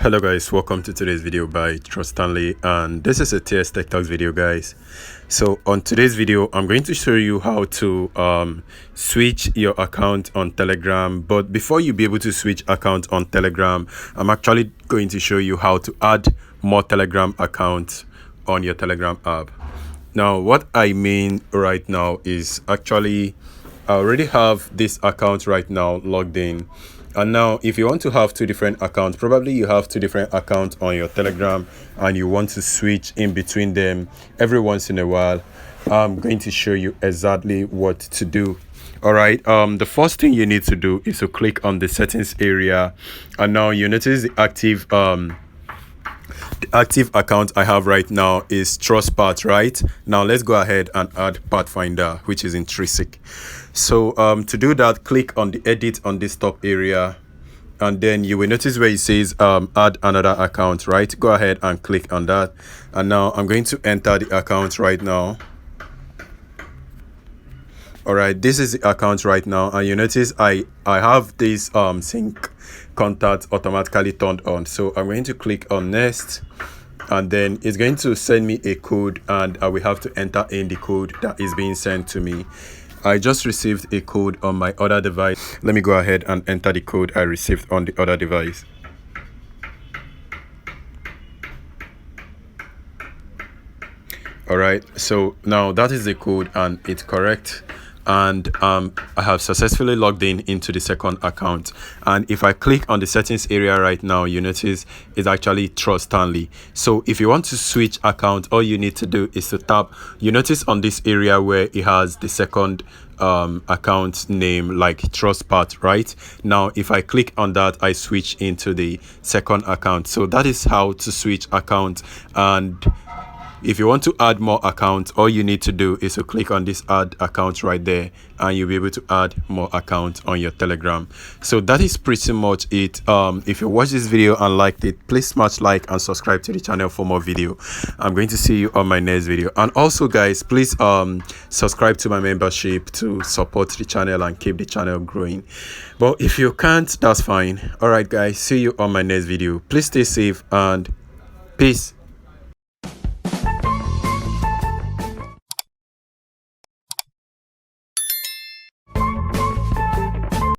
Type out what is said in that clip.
Hello guys, welcome to today's video by Trust Stanley, and this is a TS Tech Talks video guys. So on today's video I'm going to show you how to switch your account on Telegram. But before you be able to switch account on Telegram, I'm actually going to show you how to add more Telegram accounts on your Telegram app. Now what I mean right now is actually I already have this account right now logged in. And now if you want to have two different accounts, probably you have two different accounts on your Telegram and you want to switch in between them every once in a while, I'm going to show you exactly what to do. All right, the first thing you need to do is to click on the settings area, and now you notice the active account I have right now is TrustPath, right? Now let's go ahead and add Pathfinder, which is intrinsic. So to do that, click on the edit on this top area, and then you will notice where it says add another account, right? Go ahead and click on that, and now I'm going to enter the account right now. All right, this is the account right now, and you notice I have this sync contact automatically turned on. So I'm going to click on next, and then it's going to send me a code, and I will have to enter in the code that is being sent to me. I just received a code on my other device. Let me go ahead and enter the code I received on the other device. All right, so now that is the code and it's correct, and I have successfully logged in into the second account. And if I click on the settings area right now, you notice it's actually Trust Stanley. So if you want to switch account, all you need to do is to tap, you notice on this area where it has the second account name like TrustPath, right? Now if I click on that, I switch into the second account. So that is how to switch account. And if you want to add more accounts, all you need to do is to click on this add account right there, and you'll be able to add more accounts on your Telegram. So that is pretty much it. If you watch this video and liked it, please smash like and subscribe to the channel for more video. I'm going to see you on my next video. And also guys, please subscribe to my membership to support the channel and keep the channel growing. But if you can't, that's fine. All right guys, see you on my next video. Please stay safe and peace.